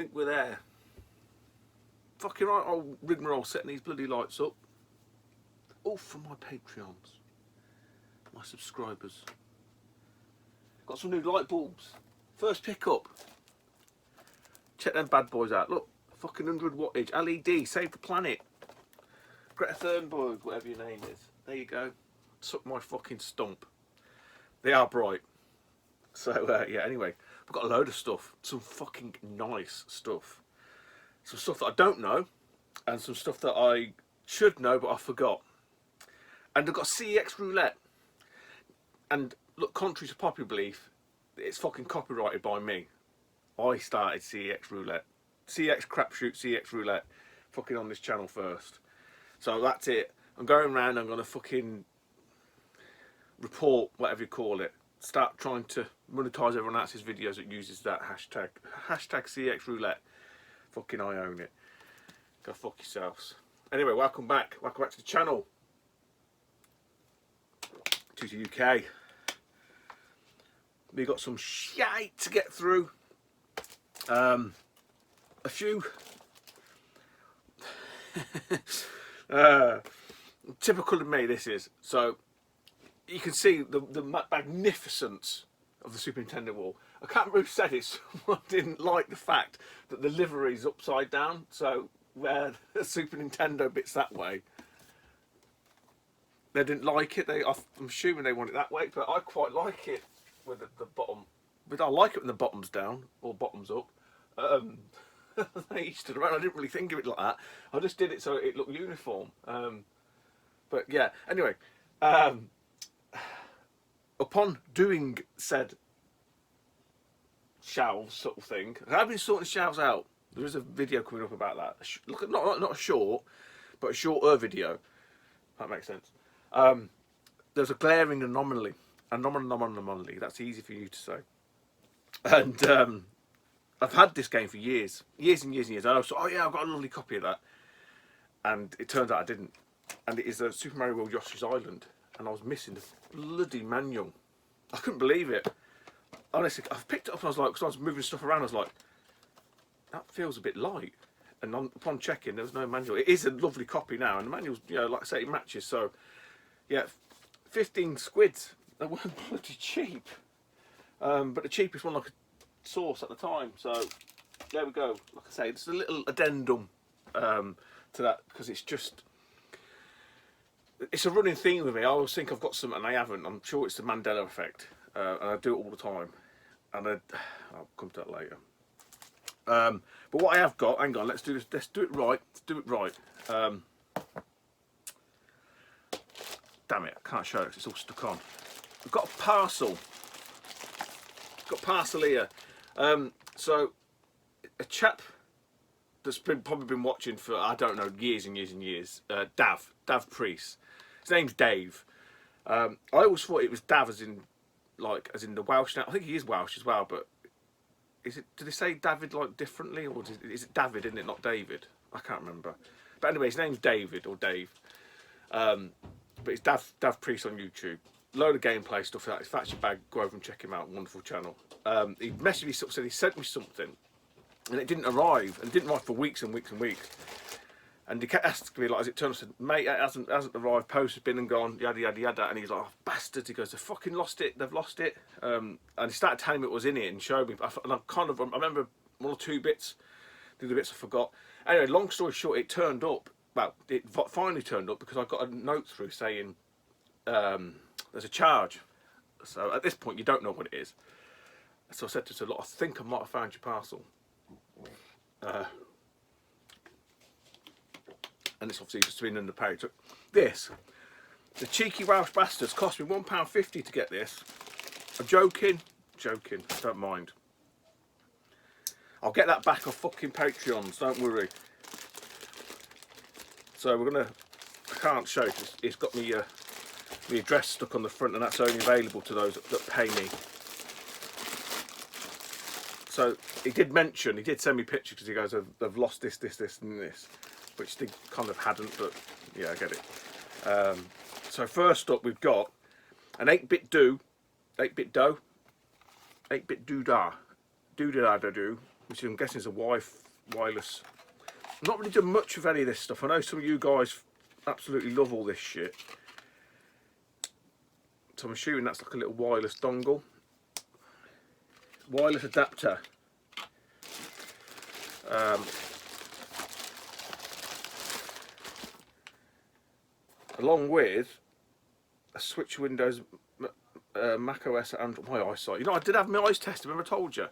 think we're there. Fucking right, old rigmarole setting these bloody lights up. All from my Patreons, my subscribers. Got some new light bulbs. First pickup. Check them bad boys out. Look, fucking 100 wattage LED. Save the planet. Greta Thunberg, whatever your name is. There you go. Suck my fucking stump. They are bright. So yeah. Anyway, we've got a load of stuff. Some fucking nice stuff. Some stuff that I don't know, and some stuff that I should know but I forgot. And I've got CEX roulette. And look, contrary to popular belief, it's fucking copyrighted by me. I started CEX roulette. CEX crapshoot, CEX roulette. Fucking on this channel first. So that's it. I'm going around, I'm going to fucking report, whatever you call it. Start trying to monetize everyone else's videos that uses that hashtag. Hashtag CEX roulette. Fucking I own it. Go fuck yourselves. Anyway, welcome back. Welcome back to the channel. To the UK. We've got some shite to get through. A few typical of me this is. So you can see the magnificence of the Super Nintendo wall. I can't remember who said it. Someone didn't like the fact that the livery's upside down. So where the Super Nintendo bit's that way, they didn't like it. I'm assuming they want it that way, but I quite like it with the bottom. But I like it when the bottom's down or bottom's up. They each stood around. I didn't really think of it like that. I just did it so it looked uniform. But yeah. Anyway, upon doing said shelves sort of thing, I've been sorting shelves out. There is a video coming up about that. Look, not a short, but a shorter video. If that makes sense. There's a glaring anomaly. Anomaly. That's easy for you to say. And I've had this game for years and years and years. And I was like, oh yeah, I've got a lovely copy of that. And it turns out I didn't. And it is a Super Mario World Yoshi's Island. And I was missing the bloody manual. I couldn't believe it. Honestly, I picked it up and I was like, because I was moving stuff around, I was like, that feels a bit light. And upon checking, there was no manual. It is a lovely copy now, and the manual's, you know, like I say, it matches. So, yeah, 15 squids. They weren't bloody cheap. But the cheapest one I could source at the time. So, there we go. Like I say, it's a little addendum to that, because it's just, it's a running theme with me. I always think I've got something and I haven't. I'm sure it's the Mandela effect. And I do it all the time. And I'll come to that later. But what I have got, hang on, let's do this. Let's do it right. Let's do it right. Damn it, I can't show it. It's all stuck on. We've got a parcel. Got a parcel here. So a chap that's probably been watching for, I don't know, years and years and years. Dav Priest. His name's Dave. I always thought it was Dav as in the Welsh. Now I think he is Welsh as well, but is it? Did they say David like differently, or is it David? Isn't it, not David? I can't remember. But anyway, his name's David or Dave. But it's Dav Priest on YouTube. Load of gameplay stuff. Like that. If that's your bag, go over and check him out. Wonderful channel. He messaged me, said he sent me something, and it didn't arrive, and didn't arrive for weeks and weeks and weeks. And he kept asking me, like, as it turned, I said, mate, it hasn't arrived, post has been and gone, yada, yada, yada. And he's like, oh, bastards. He goes, they've fucking lost it, they've lost it. And he started telling me what was in it and showed me. And I remember one or two bits, the other bits I forgot. Anyway, long story short, it turned up. Well, it finally turned up because I got a note through saying there's a charge. So at this point, you don't know what it is. So I said to him, I think I might have found your parcel. And it's obviously just been underpaid. This, the cheeky Welsh bastards, cost me £1.50 to get this. I'm joking, don't mind. I'll get that back off fucking Patreons, don't worry. So we're gonna, I can't show it, it's got me the address stuck on the front, and that's only available to those that pay me. So he did send me pictures because he goes, they've lost this, this, this and this. Which they kind of hadn't, but yeah, I get it. So first up, we've got an 8-bit doodah, which I'm guessing is a wireless. I've not really done much of any of this stuff. I know some of you guys absolutely love all this shit. So I'm assuming that's like a little wireless dongle. Wireless adapter. Along with a switch Windows, Mac OS and my eyesight. You know, I did have my eyes tested, remember I told you?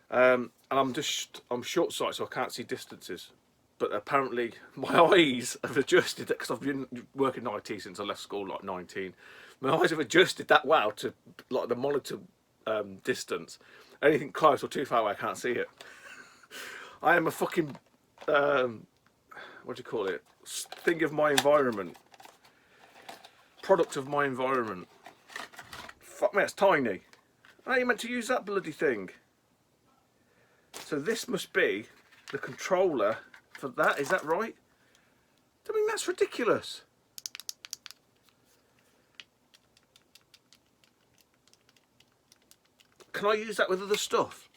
And I'm short-sighted, so I can't see distances. But apparently my eyes have adjusted, because I've been working in IT since I left school, like 19. My eyes have adjusted that well to like the monitor distance. Anything close or too far away, I can't see it. I am a fucking, what do you call it? Thing of my environment. Product of my environment. Fuck me, it's tiny. How are you meant to use that bloody thing? So this must be the controller for that, is that right? I mean, that's ridiculous. Can I use that with other stuff?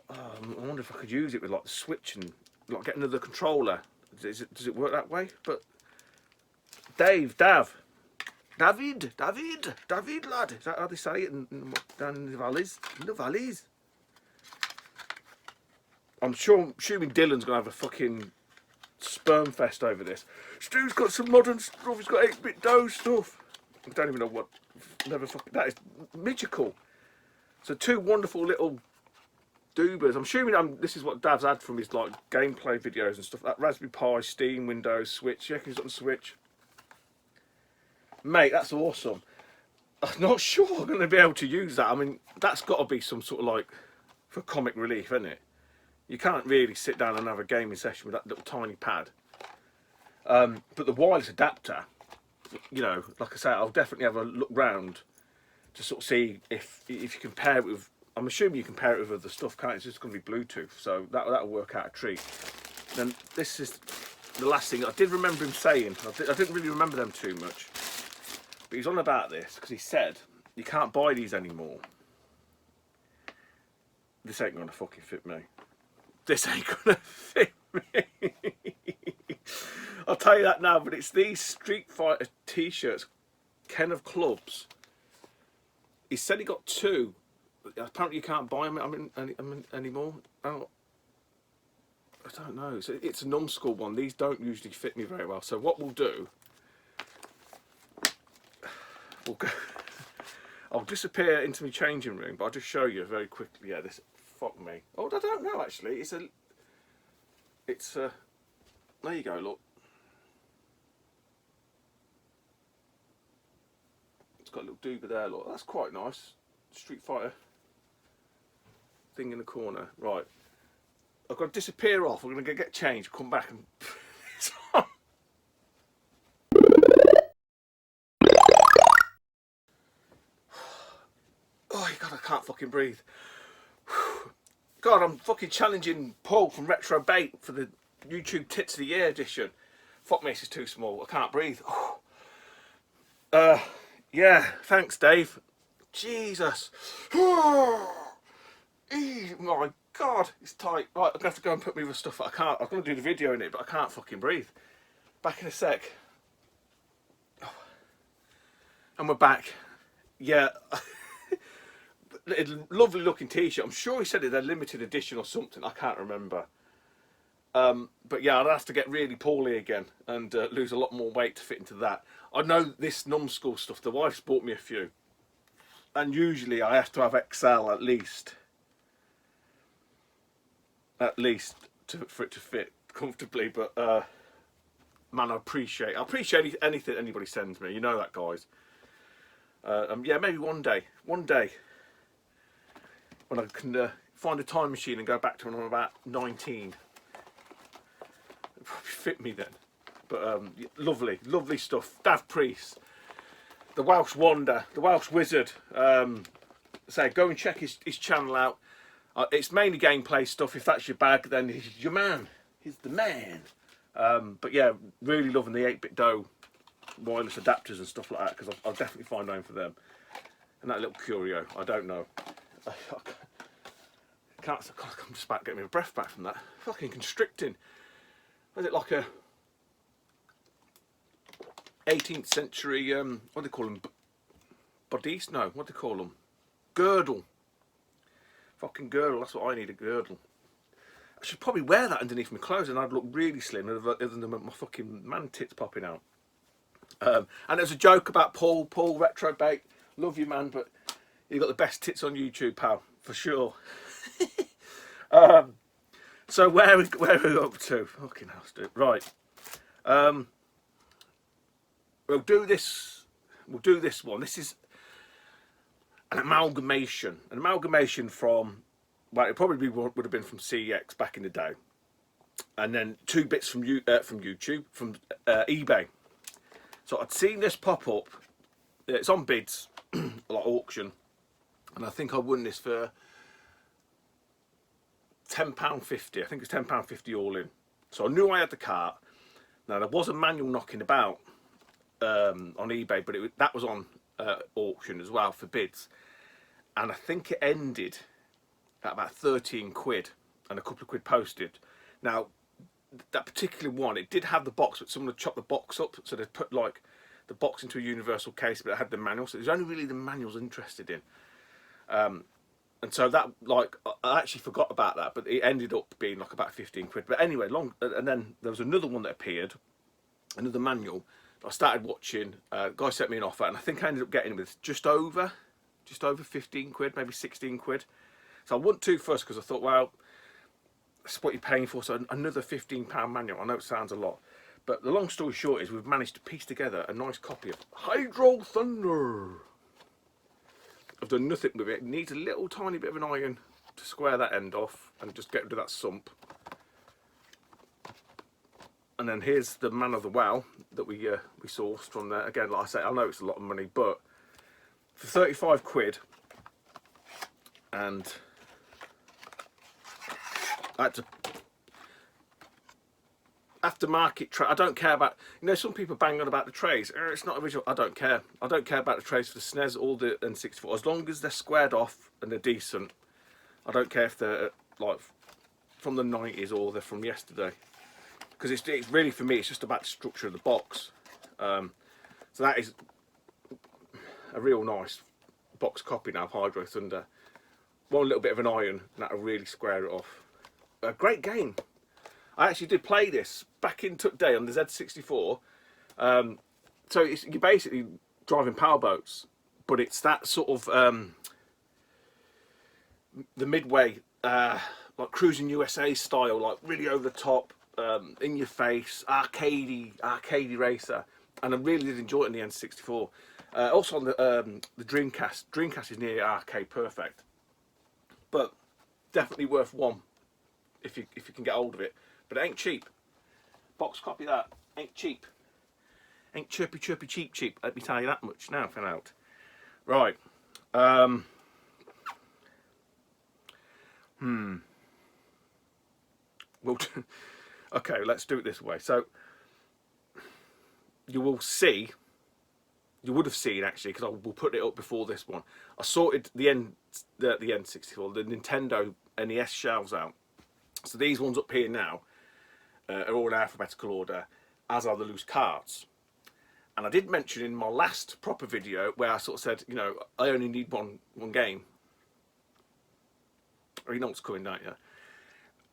I wonder if I could use it with like the Switch and like get another controller. Does it work that way? But David lad, is that how they say it down in the valleys? In the valleys. I'm assuming Dylan's gonna have a fucking sperm fest over this. Stu's got some modern stuff. He's got 8-bit dough stuff. I don't even know what. Never fucking. That is magical. So two wonderful little doobers. I'm assuming this is what Dav's had from his like gameplay videos and stuff. That Raspberry Pi, Steam, Windows, Switch. Yeah, he's got the Switch. Mate, that's awesome. I'm not sure I'm going to be able to use that. I mean, that's got to be some sort of like for comic relief, isn't it? You can't really sit down and have a gaming session with that little tiny pad. But the wireless adapter, you know, like I say, I'll definitely have a look round to sort of see if you compare it with. I'm assuming you compare it with other stuff, can't it? It's just going to be Bluetooth, so that'll work out a treat. Then this is the last thing I did remember him saying. I didn't really remember them too much, but he's on about this because he said you can't buy these anymore. This ain't going to fucking fit me. This ain't gonna fit me. I'll tell you that now, but it's these Street Fighter t-shirts, Ken of Clubs. He said he got two. Apparently you can't buy them anymore. I don't know. It's a numbskull one. These don't usually fit me very well. So what we'll do, we'll go. I'll disappear into my changing room, but I'll just show you very quickly. Yeah, this. Fuck me. Oh, I don't know actually. It's there you go, look. It's got a little doober there, look. That's quite nice. Street Fighter thing in the corner. Right. I've got to disappear off. We're going to get changed, come back and oh God, I can't fucking breathe. God, I'm fucking challenging Paul from Retro Bait for the YouTube Tits of the Year edition. Fuck me, this is too small. I can't breathe. Yeah, thanks, Dave. Jesus. Oh my God, it's tight. Right, I'm gonna have to go and put me with stuff. I can't. I'm gonna do the video in it, but I can't fucking breathe. Back in a sec. And we're back. Yeah. Lovely looking t-shirt. I'm sure he said it, they're limited edition or something. I can't remember. But yeah, I'd have to get really poorly again and lose a lot more weight to fit into that. I know this numbskull stuff. The wife's bought me a few, and usually I have to have XL at least for it to fit comfortably. But man, I appreciate anything anybody sends me. You know that, guys. Yeah, maybe one day. When I can find a time machine and go back to when I'm about 19. It'll probably fit me then. But lovely stuff. Dav Priest, the Welsh Wonder, the Welsh Wizard. Say, go and check his channel out. It's mainly gameplay stuff. If that's your bag, then he's your man. He's the man. But yeah, really loving the 8-bit dough wireless adapters and stuff like that, because I'll definitely find home for them. And that little curio, I don't know. can't. God, I'm just about getting my breath back from that. Fucking constricting. Was it like a 18th century? What do they call them? Bodice? No, what do they call them? Girdle. Fucking girdle. That's what I need, a girdle. I should probably wear that underneath my clothes, and I'd look really slim, other than my fucking man tits popping out. And there's a joke about Paul Retrobait. Love you, man, but you got the best tits on YouTube, pal, for sure. So where are we up to? Fucking hell, Stu. Right. We'll do this one. This is an amalgamation from, well, it probably would have been from CEX back in the day, and then 2 bits from YouTube, from eBay. So I'd seen this pop up. It's on bids, like auction, and I think I won this for £10.50. I think it's £10.50 all in. So I knew I had the cart. Now there was a manual knocking about on eBay, but that was on auction as well for bids, and I think it ended at about 13 quid and a couple of quid posted. Now that particular one, it did have the box, but someone had chopped the box up, so they put like the box into a universal case, but it had the manual, so it was only really the manuals interested in. And so that, like, I actually forgot about that, but it ended up being like about 15 quid. But anyway, and then there was another one that appeared, another manual. I started watching. Guy sent me an offer, and I think I ended up getting it with just over 15 quid, maybe 16 quid. So I went 2 first because I thought, well, that's what you're paying for. So another £15 manual. I know it sounds a lot, but the long story short is we've managed to piece together a nice copy of Hydro Thunder. I've done nothing with it. It needs a little tiny bit of an iron to square that end off and just get rid of that sump. And then here's the Man of the Wow that we sourced from there. Again, like I say, I know it's a lot of money, but for 35 quid, and I had to aftermarket tray. I don't care about, some people bang on about the trays. It's not original. I don't care. I don't care about the trays for the SNES or the N64. As long as they're squared off and they're decent. I don't care if they're like from the 90s or they're from yesterday. Because it's really, for me, it's just about the structure of the box. So that is a real nice box copy now of Hydro Thunder. One little bit of an iron, and that'll really square it off. A great game. I actually did play this back in Tuck Day on the Z64. So you're basically driving powerboats, but it's that sort of the Midway, like Cruising USA style, like really over the top, in your face, arcadey racer, and I really did enjoy it in the N64. Also on the Dreamcast. Dreamcast is near arcade perfect, but definitely worth one if you can get hold of it. But it ain't cheap. Box copy that. Ain't cheap. Ain't chirpy cheap. Let me tell you that much now for out. Right. Well, okay, let's do it this way. So you will see. You would have seen actually, because I will put it up before this one. I sorted the N64, the Nintendo NES shelves out. So these ones up here now are all in alphabetical order, as are the loose cards. And I did mention in my last proper video where I sort of said, I only need one game. Or you know what's coming, don't you?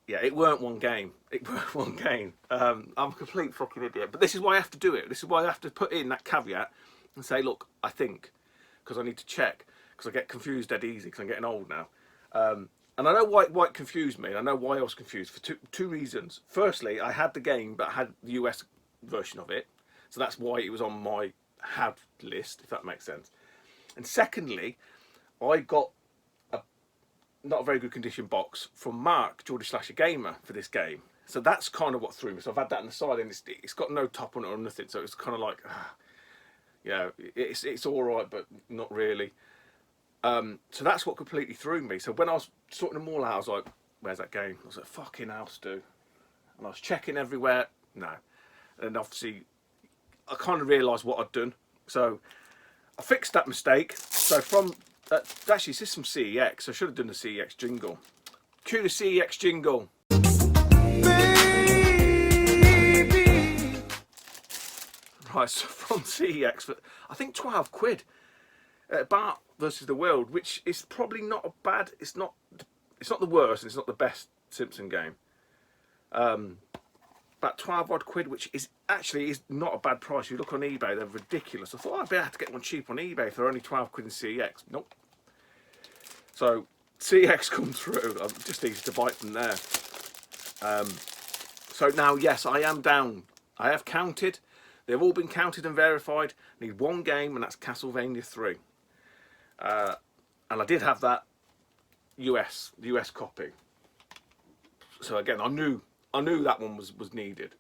Yeah, it weren't one game. It weren't one game. I'm a complete fucking idiot. But this is why I have to do it. This is why I have to put in that caveat and say, look, I think, because I need to check, because I get confused dead easy because I'm getting old now. And I know why it confused me. I know why I was confused for two reasons. Firstly, I had the game, but I had the US version of it. So that's why it was on my had list, if that makes sense. And secondly, I got a not a very good condition box from Mark, Geordie Slasher Gamer, for this game. So that's kind of what threw me. So I've had that on the side, and it's got no top on it or nothing. So it's kind of like, yeah, it's all right, but not really. So that's what completely threw me. So when I was sorting them all out, I was like, where's that game? I was like, fucking hell, Stu. And I was checking everywhere. No. And obviously, I kind of realised what I'd done. So I fixed that mistake. So from, actually, this is from CEX. I should have done the CEX jingle. Cue the CEX jingle. Right, so from CEX for I think 12 quid. Bart versus the World, which is probably not a bad. It's not the worst. And it's not the best Simpson game. About 12 odd quid, which is actually not a bad price. You look on eBay, they're ridiculous. I thought I'd be able to get one cheap on eBay for only 12 quid in CEX. Nope. So CEX come through. I'm just easy to bite from there. So now, yes, I am down. I have counted. They've all been counted and verified. I need one game, and that's Castlevania 3. And I did have that the US copy. So again, I knew that one was needed.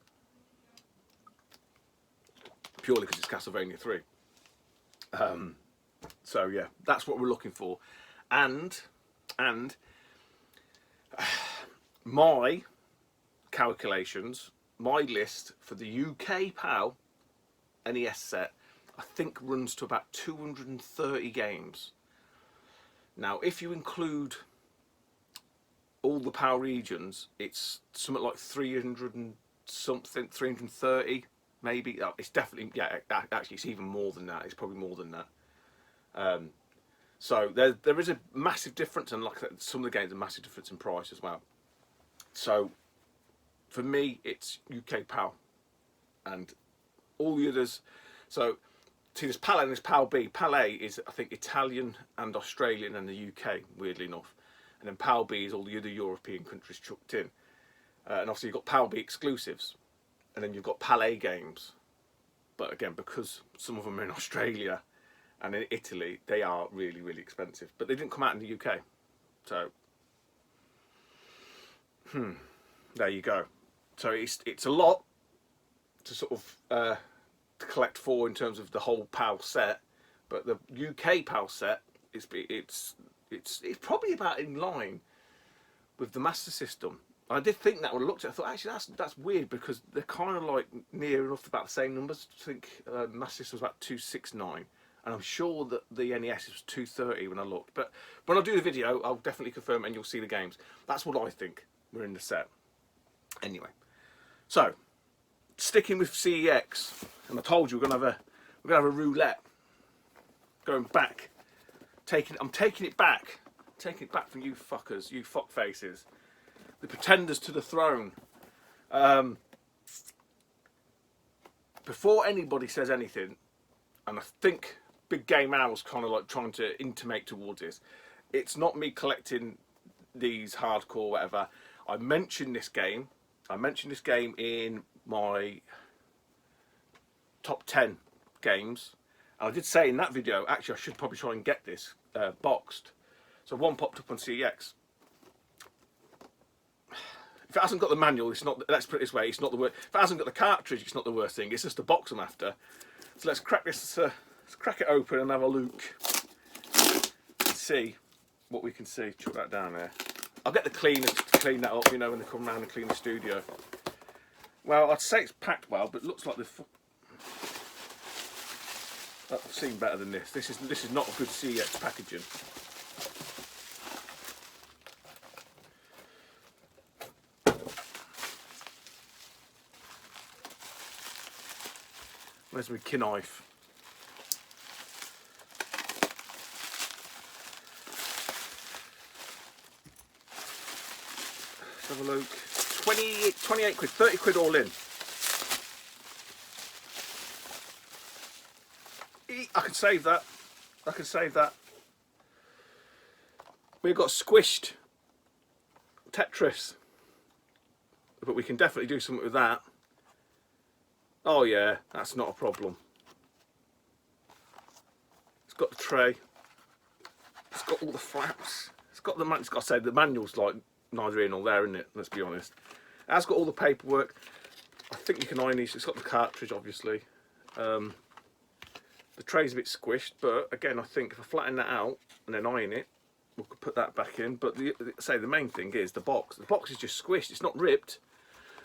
Purely because it's Castlevania 3. So yeah, that's what we're looking for. And my calculations, my list for the UK PAL NES set, I think runs to about 230 games. Now, if you include all the PAL regions, it's something like 300 and something, 330 maybe. It's definitely, yeah, actually it's even more than that. It's probably more than that. So there is a massive difference, and like I said, some of the games are a massive difference in price as well. So for me, it's UK PAL, and all the others. So see, there's PAL A and there's PAL B. PAL A is, I think, Italian and Australian and the UK, weirdly enough. And then PAL B is all the other European countries chucked in. And obviously you've got PAL B exclusives. And then you've got PAL A games. But again, because some of them are in Australia and in Italy, they are really, really expensive. But they didn't come out in the UK. So, there you go. So it's a lot to sort of to collect for in terms of the whole PAL set. But the UK PAL set, it's probably about in line with the Master System. I did think that when I looked at it, I thought actually that's weird because they're kind of like near enough about the same numbers. I think Master System was about 269, and I'm sure that the NES was 230 when I looked. But when I do the video, I'll definitely confirm and you'll see the games. That's what I think were in the set. Anyway, so sticking with CEX, and I told you we're gonna have a roulette. Going back. I'm taking it back from you fuckers, you fuck faces, the pretenders to the throne. Before anybody says anything, and I think Big Game Al's kind of like trying to intimate towards this, it's not me collecting these hardcore whatever. I mentioned this game in my top 10 games. And I did say in that video, actually I should probably try and get this boxed. So one popped up on CEX. If it hasn't got the manual, it's not. Let's put it this way: it's not the worst. If it hasn't got the cartridge, it's not the worst thing. It's just the box I'm after. So let's crack this. Let's crack it open and have a look. See what we can see. Chuck that down there. I'll get the cleaners to clean that up. You know, when they come round and clean the studio. Well, I'd say it's packed well, but it looks like I've seen better than this. This is not a good CEX packaging. Where's my knife? Let's have a look. 28 quid, 30 quid all in. I can save that. I can save that. We've got squished Tetris, but we can definitely do something with that. Oh yeah, that's not a problem. It's got the tray. It's got all the flaps. It's got the it's got to say the manual's like neither here nor there, isn't it? Let's be honest. It has got all the paperwork. I think you can iron these. It's got the cartridge, obviously. The tray's a bit squished, but again, I think if I flatten that out and then iron it, we could put that back in. But the main thing is the box. The box is just squished. It's not ripped.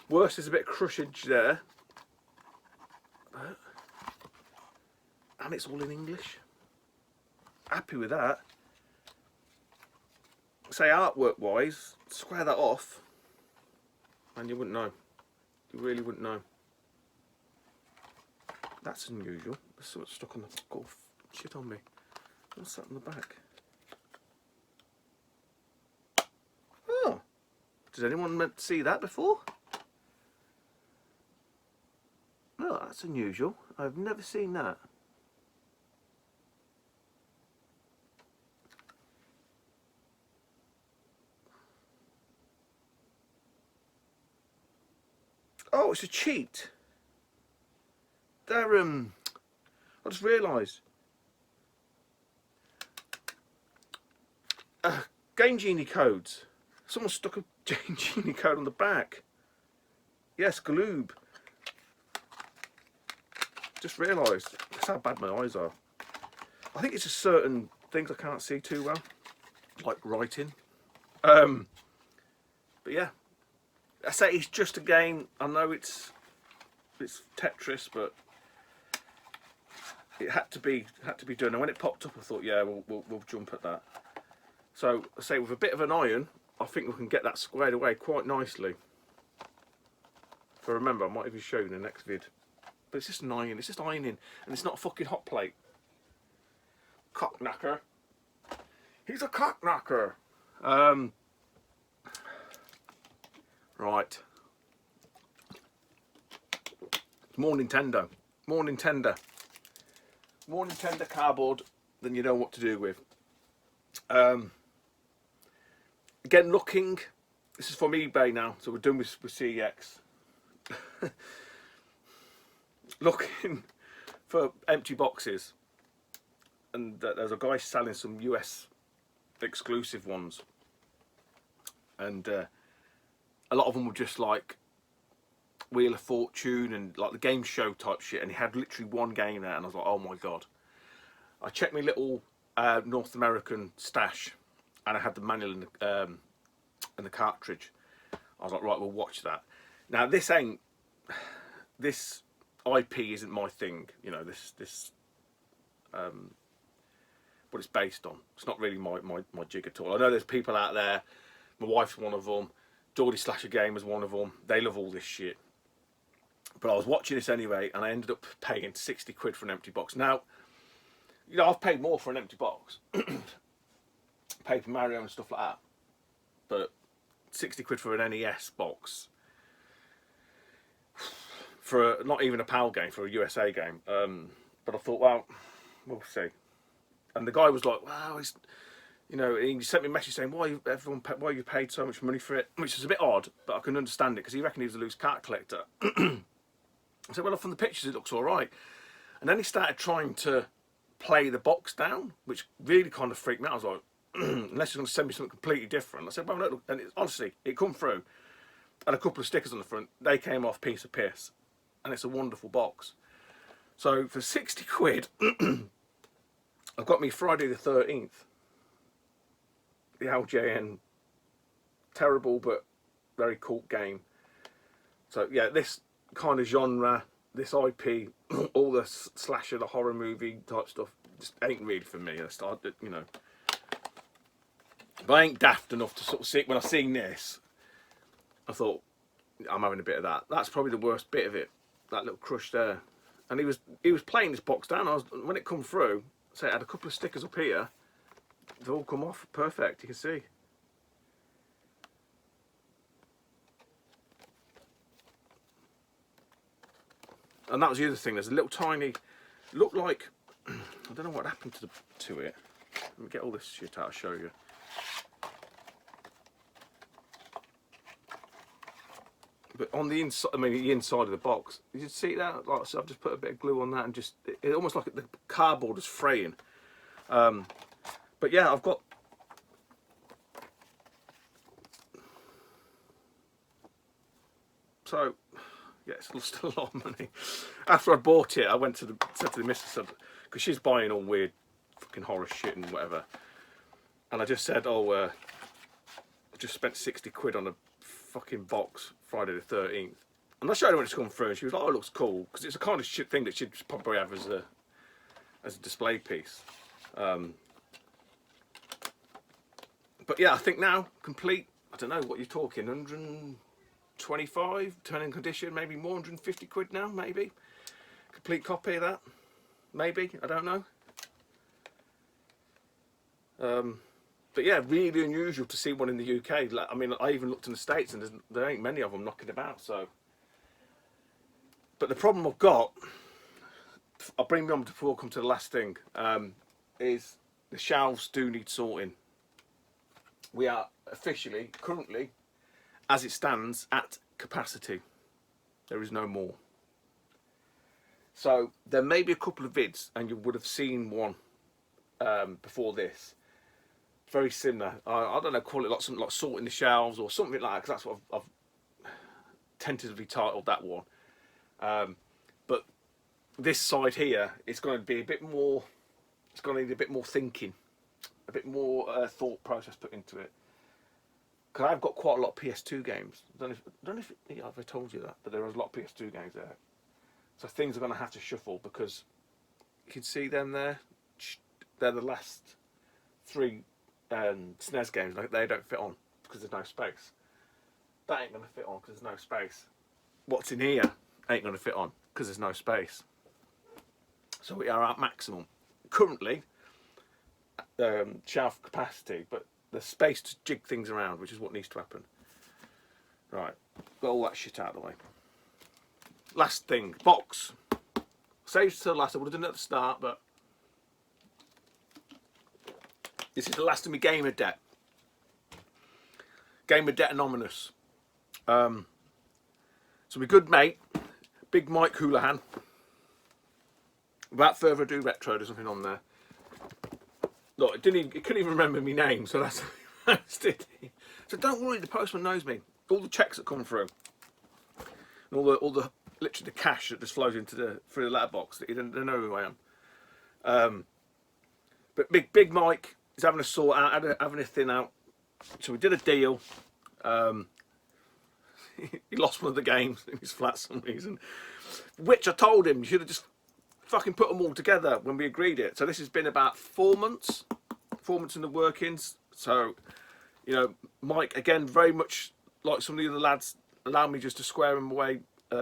Worse, there's a bit of crushage there. And it's all in English. Happy with that. Say artwork wise, square that off, and you wouldn't know. You really wouldn't know. That's unusual. There's something stuck on the golf shit on me. What's that on the back? Oh, did anyone see that before? No, that's unusual. I've never seen that. Oh, it's a cheat. They're I just realised. Game Genie codes. Someone stuck a Game Genie code on the back. Yes, Galoob. Just realised. That's how bad my eyes are. I think it's just certain things I can't see too well, like writing. But yeah, I say it's just a game. I know it's Tetris, but it had to be done. And when it popped up, I thought, yeah, we'll jump at that. So I say with a bit of an iron, I think we can get that squared away quite nicely. If I remember, I might even show you in the next vid. But it's just an iron. It's just ironing, and it's not a fucking hot plate. Cockknacker. He's a cockknacker. Right. More Nintendo. More Nintendo. More Nintendo cardboard than you know what to do with. Again, looking. This is from eBay now, so we're done with CEX. Looking for empty boxes, and there's a guy selling some US exclusive ones, and a lot of them were just like Wheel of Fortune and like the game show type shit, and he had literally one game there, and I was like, oh my god. I checked my little North American stash, and I had the manual and the cartridge. I was like, right, we'll watch that. Now this IP isn't my thing, you know. What it's based on. It's not really my jig at all. I know there's people out there. My wife's one of them. Geordie Slasher Gamer's one of them. They love all this shit. But I was watching this anyway, and I ended up paying 60 quid for an empty box. Now, you know, I've paid more for an empty box. Paper Mario and stuff like that. But 60 quid for an NES box. For not even a PAL game, for a USA game. But I thought, well, we'll see. And the guy was like, wow, it's, you know, he sent me a message saying, why you paid so much money for it? Which is a bit odd, but I can understand it, because he reckoned he was a loose cart collector. I said, well, from the pictures it looks all right. And then he started trying to play the box down, which really kind of freaked me out. I was like, unless you're going to send me something completely different. I said, well, no, and honestly, it come through. And a couple of stickers on the front, they came off piece of piss. And it's a wonderful box. So for 60 quid, I've got me Friday the 13th. The LJN, terrible but very cool game. So yeah, this kind of genre, this IP, all the slasher, the horror movie type stuff, just ain't really for me. I started, you know. But I ain't daft enough to sort of see, when I seen this, I thought, I'm having a bit of that. That's probably the worst bit of it, that little crush there. And he was playing this box down. When it come through, so it had a couple of stickers up here. They've all come off perfect, you can see. And that was the other thing. There's a little tiny, looked like, I don't know what happened to it. Let me get all this shit out, I'll show you. But on the inside, I mean the inside of the box, you see that? Like, so I've just put a bit of glue on that, and just it almost like the cardboard is fraying. But yeah, I've got. So yeah, it's lost a lot of money. After I bought it, I went to said to the missus, because she's buying all weird fucking horror shit and whatever, and I just said, oh, I just spent 60 quid on a fucking box Friday the 13th. And I showed her when it's come through, and she was like, oh, it looks cool, because it's a kind of shit thing that she'd probably have as a display piece. But yeah, I think now, complete, I don't know what you're talking, 125, turning condition, maybe more, 150 quid now, maybe. Complete copy of that, maybe, I don't know. But yeah, really unusual to see one in the UK. I mean, I even looked in the States and there ain't many of them knocking about, so. But the problem I've got, I'll bring me on before I come to the last thing, is the shelves do need sorting. We are officially, currently, as it stands, at capacity. There is no more. So there may be a couple of vids, and you would have seen one before this. Very similar. I don't know, call it like something like sorting the shelves or something like that, because that's what I've tentatively titled that one. But this side here, it's going to be a bit more. It's going to need a bit more thinking, a bit more thought process put into it. Because I've got quite a lot of PS2 games. I don't know if I've told you that, but there is a lot of PS2 games there. So things are going to have to shuffle, because you can see them there. They're the last 3 SNES games. They don't fit on because there's no space. That ain't going to fit on because there's no space. What's in here ain't going to fit on because there's no space. So we are at maximum. Currently, shelf capacity, but there's space to jig things around, which is what needs to happen. Right, got all that shit out of the way. Last thing, box. Saved to the last, I would have done it at the start, but this is the last of my gamer debt. Gamer debt anonymous. So my good mate, Big Mike Houlihan. Without further ado, retro, there's nothing on there. Look, it couldn't even remember my name, so that's so don't worry, the postman knows me. All the checks that come through, and all the literally the cash that just flows into through the letterbox, that they know who I am. But Big Mike is having a sort out, having a thin out. So we did a deal. He lost one of the games in his flat for some reason, which I told him you should have just fucking put them all together when we agreed it. So this has been about 4 months in the workings. So, you know, Mike, again, very much like some of the other lads, allowed me just to square them away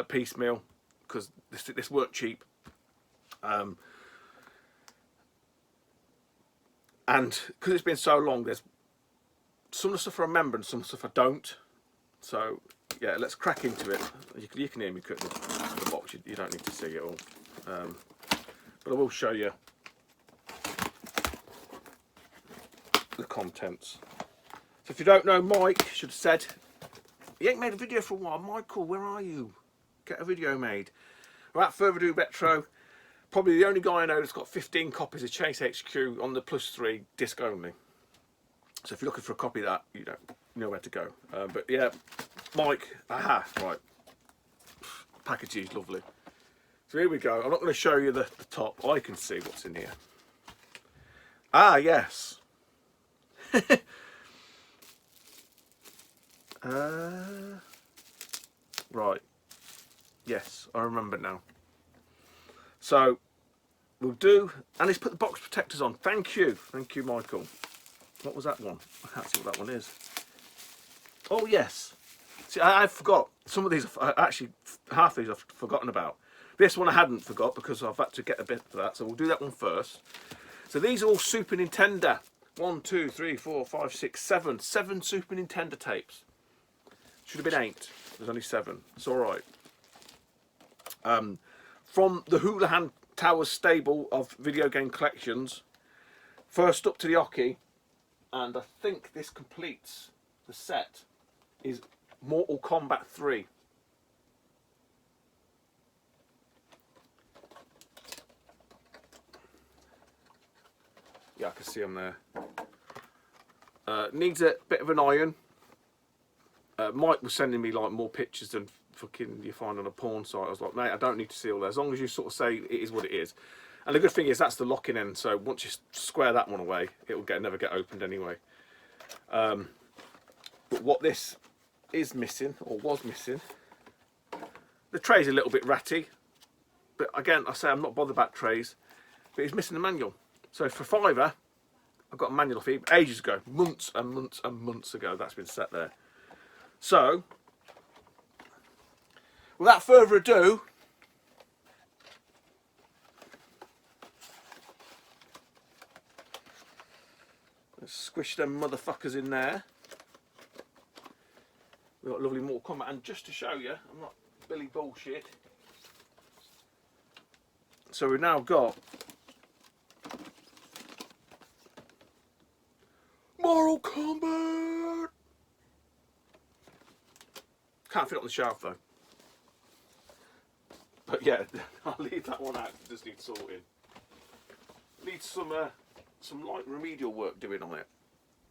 piecemeal, because this weren't cheap. And because it's been so long, there's some of the stuff I remember and some stuff I don't. So yeah, let's crack into it. You can hear me cutting the box. You don't need to see it all, but I will show you the contents. So if you don't know, Mike should have said, he ain't made a video for a while. Michael, where are you? Get a video made. Without further ado, retro. Probably the only guy I know that's got 15 copies of Chase HQ on the +3 disc only. So if you're looking for a copy of that, you know where to go. But yeah, Mike, right. Package is lovely. So here we go. I'm not going to show you the top. I can see what's in here. Ah, yes. Right. Yes, I remember now. So we'll do, and he's put the box protectors on. Thank you, Michael. What was that one? I can't see what that one is. Oh yes. See, I forgot. Some of these, actually, half of these I've forgotten about. This one I hadn't forgot because I've had to get a bit of that. So we'll do that one first. So these are all Super Nintendo. 1, 2, 3, 4, 5, 6, 7. 7 Super Nintendo tapes. Should have been 8. There's only 7. It's all right. From the Houlihan Towers stable of video game collections. First up to the hockey, and I think this completes the set, is Mortal Kombat 3. Yeah, I can see them there. Needs a bit of an iron. Mike was sending me like more pictures than fucking you find on a porn site. I was like, mate, I don't need to see all that. As long as you sort of say it is what it is. And the good thing is that's the locking end. So once you square that one away, it will never get opened anyway. But what this is missing, or was missing, the tray's a little bit ratty. But again, I say I'm not bothered about trays. But it's missing the manual. So for £5, I've got a manual for you ages ago, months and months and months ago. That's been set there. So, without further ado, let's squish them motherfuckers in there. We've got lovely Mortal Kombat, and just to show you, I'm not Billy bullshit. So we've now got Mortal Kombat. Can't fit it on the shelf though. But yeah, I'll leave that one out. It just needs sorting. Needs some light remedial work doing on it.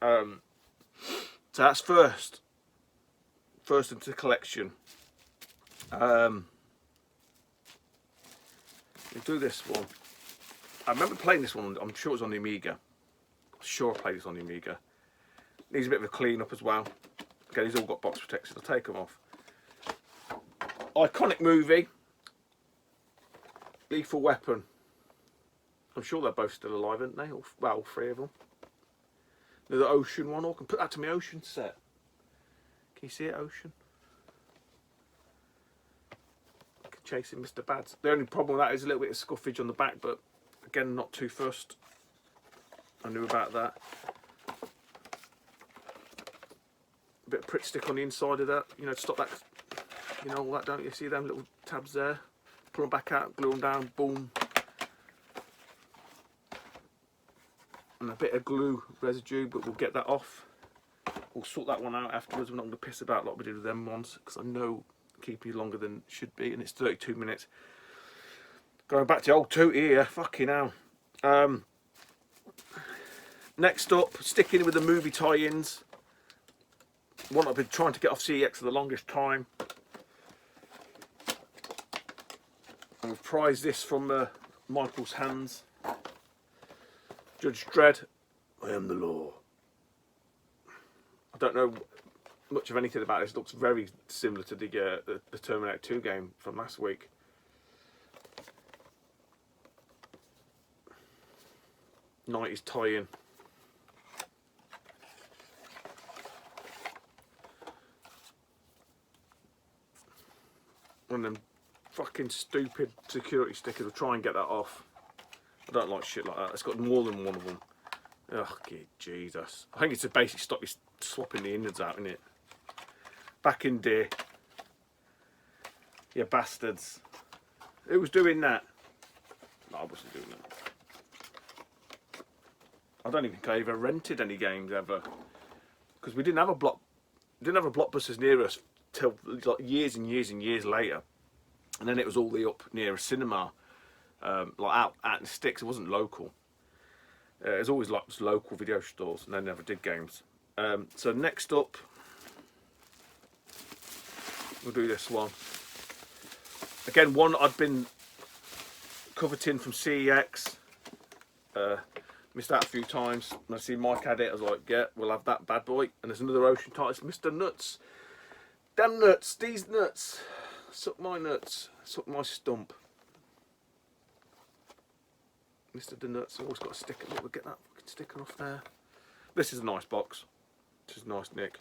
So that's first into the collection. We'll do this one. I remember playing this one. I'm sure it was on the Amiga. I'm sure I played this on the Amiga. Needs a bit of a clean up as well. Again, he's all got box protectors. I'll take them off. Iconic movie. Lethal Weapon. I'm sure they're both still alive, aren't they? Well, all three of them. There's the Ocean one. I can put that to my Ocean set. Can you see it, Ocean? Chasing Mr. Bads. The only problem with that is a little bit of scuffage on the back, but again, not too fussed. I knew about that. A bit of Pritt stick on the inside of that, you know, to stop that, you know, all that, don't you? See them little tabs there? Pull them back out, glue them down, boom. And a bit of glue residue, but we'll get that off. We'll sort that one out afterwards. We're not going to piss about like we did with them ones, because I know keep you longer than it should be, and it's 32 minutes. Going back to old Tootie here, fucking hell. Next up, sticking with the movie tie-ins. One I've been trying to get off CEX for the longest time. And we've prized this from Michael's hands. Judge Dredd, I am the law. I don't know much of anything about this. It looks very similar to the Terminator 2 game from last week. '90s tie-in. One of them fucking stupid security stickers. We'll try and get that off. I don't like shit like that. It's got more than one of them. Ugh, Jesus. I think it's to basically stop you swapping the innards out, innit? Back in day. You bastards. Who was doing that? No, I wasn't doing that. I don't even think I ever rented any games ever. Because we didn't have a Blockbusters near us till like years and years and years later. And then it was all the up near a cinema. Like out in the sticks. It wasn't local. It was always like just local video stores, and they never did games. So next up, we'll do this one. Again, one I'd been coveting from CEX. Missed out a few times. When I see Mike had it, I was like, yeah, we'll have that bad boy. And there's another Ocean title, it's Mr. Nuts. Damn nuts, these nuts. Suck my nuts, suck my stump. Mr. The Nuts, always got a sticker. Look, we'll get that fucking sticker off there. This is a nice box. This is nice, Nick.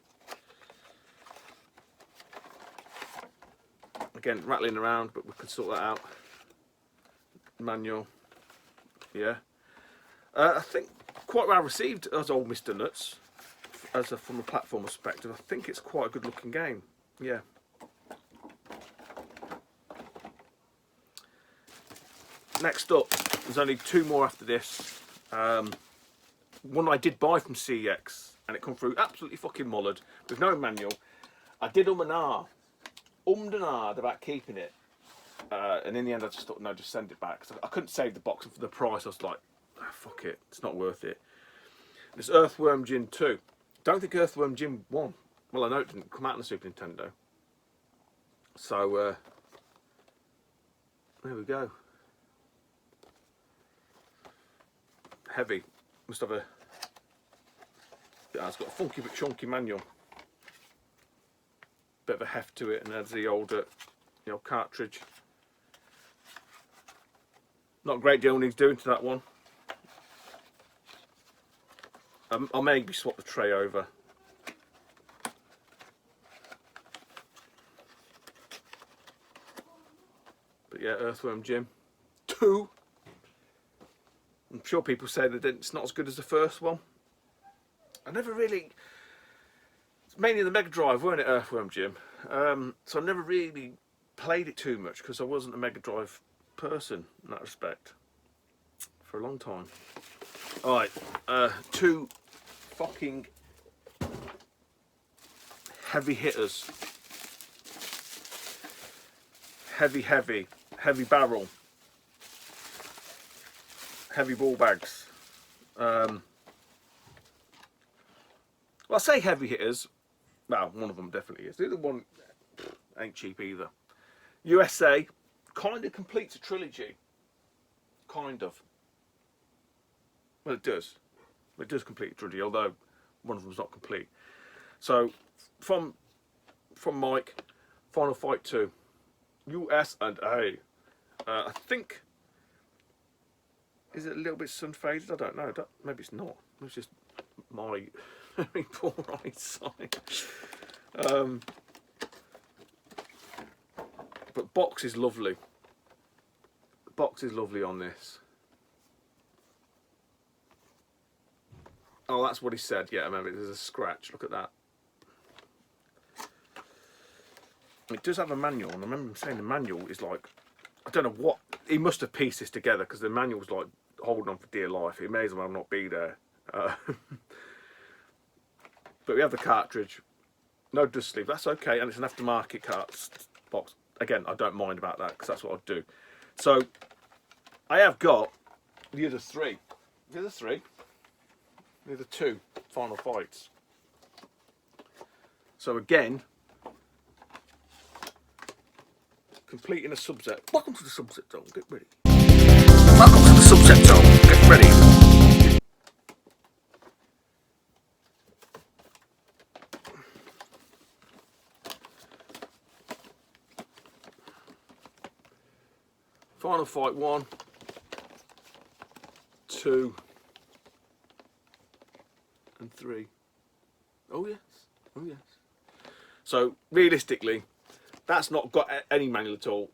Again, rattling around, but we can sort that out. Manual. Yeah. I think quite well received as old Mr. Nuts, from a platform perspective. I think it's quite a good looking game. Yeah. Next up, there's only two more after this. One I did buy from CEX, and it come through absolutely fucking mullered with no manual. I did and ahed about keeping it, and in the end I just thought, no, just send it back. So I couldn't save the box, and for the price I was like, oh, fuck it, it's not worth it. It's Earthworm Jim 2. Don't think Earthworm Jim 1. Well, I know it didn't come out on the Super Nintendo. So there we go. Heavy. Must have a. Yeah, it's got a funky but chunky manual. Bit of a heft to it, and there's the old cartridge. Not a great deal needs doing to that one. I'll maybe swap the tray over. But yeah, Earthworm Jim 2. I'm sure people say that it's not as good as the first one. I never really... It's mainly the Mega Drive, weren't it, Earthworm Jim? So I never really played it too much because I wasn't a Mega Drive person in that respect for a long time. Alright, 2 fucking heavy hitters. Heavy barrel. Heavy ball bags. Well, I say heavy hitters. Well, one of them definitely is. The other one ain't cheap either. USA kind of completes a trilogy. Kind of. Well, it does. It does complete a trilogy, although one of them's not complete. So, from Mike, Final Fight 2. USA. I think... Is it a little bit sun faded? I don't know. Maybe it's not. It's just my very poor eyesight. But box is lovely. The box is lovely on this. Oh, that's what he said. Yeah, I remember. There's a scratch. Look at that. It does have a manual, and I remember him saying the manual is like, I don't know what, he must have pieced this together because the manual's like holding on for dear life. It may as well not be there. But we have the cartridge, no dust sleeve, that's okay, and it's an aftermarket box. Again, I don't mind about that because that's what I'd do. So I have got the other 3. The other 2 Final Fights. So again, completing a subset. Welcome to the subset zone, get ready. Welcome to the subset zone, get ready. Final Fight 1, 2, and 3. Oh yes, oh yes. So realistically, that's not got any manual at all.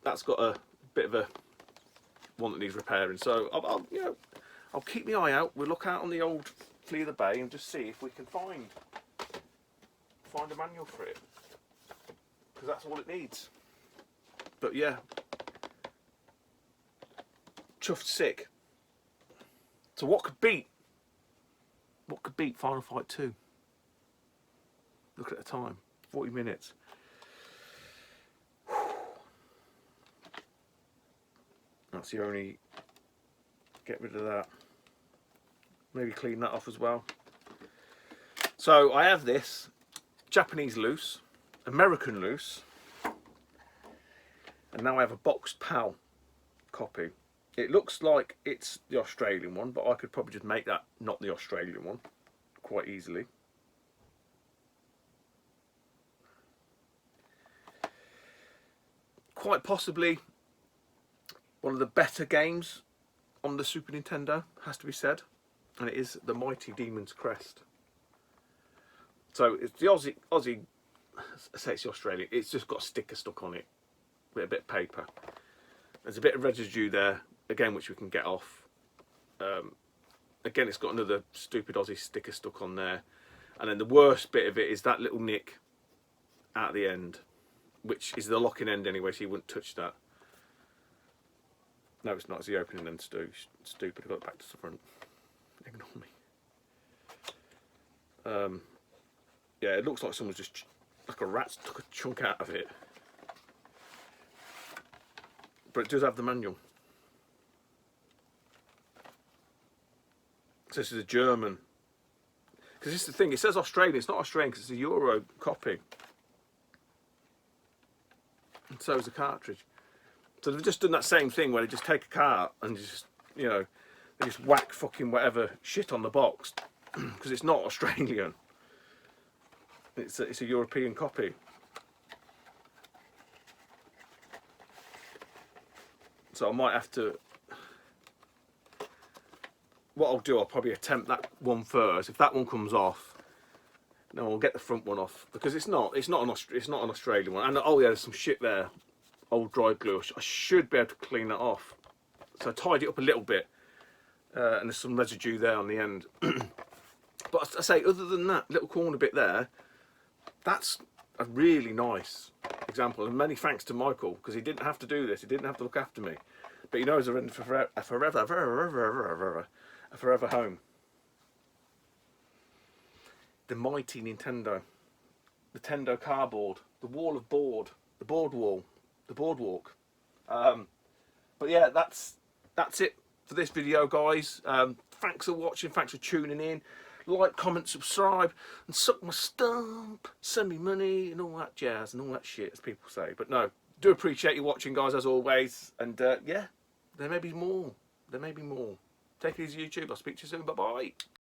That's got a bit of a one that needs repairing. So I'll keep my eye out. We'll look out on the old Flea of the Bay and just see if we can find a manual for it, because that's all it needs. But yeah, chuffed sick. So what could beat Final Fight 2? Look at the time, 40 minutes. That's the only, get rid of that. Maybe clean that off as well. So I have this Japanese loose, American loose, and now I have a boxed PAL copy. It looks like it's the Australian one, but I could probably just make that not the Australian one quite easily. Quite possibly one of the better games on the Super Nintendo, has to be said, and it is the Mighty Demon's Crest. So it's the Aussie, I say it's the Australian, it's just got a sticker stuck on it with a bit of paper. There's a bit of residue there, again, which we can get off. Again, it's got another stupid Aussie sticker stuck on there. And then the worst bit of it is that little nick at the end, which is the locking end anyway, so you wouldn't touch that. No, it's not. It's the opening end, stupid. I got it back to the front. Ignore me. Yeah, it looks like someone's just, like a rat's took a chunk out of it. But it does have the manual. So this is a German. Because this is the thing, it says Australian, it's not Australian because it's a Euro copy. And so is the cartridge. So they've just done that same thing where they just take a cart and just, you know, they just whack fucking whatever shit on the box. Because it's not Australian. It's a European copy. So I might have to, what I'll do, I'll probably attempt that one first. If that one comes off, then I'll get the front one off, because it's not an Australian one. And oh yeah, there's some shit there old dry glue. I should be able to clean that off. So I tied it up a little bit, and there's some residue there on the end. But I say, other than that little corner bit there, that's a really nice example. And many thanks to Michael, because he didn't have to do this. He didn't have to look after me. But he knows I'm in for a forever home. The mighty Nintendo cardboard, the wall of board, the board wall, the boardwalk. But yeah, that's it for this video, guys. Thanks for watching, thanks for tuning in. Like, comment, subscribe, and suck my stump, send me money, and all that jazz, and all that shit, as people say. But no, do appreciate you watching, guys, as always. And yeah, there may be more. There may be more. Take it easy, YouTube. I'll speak to you soon. Bye-bye.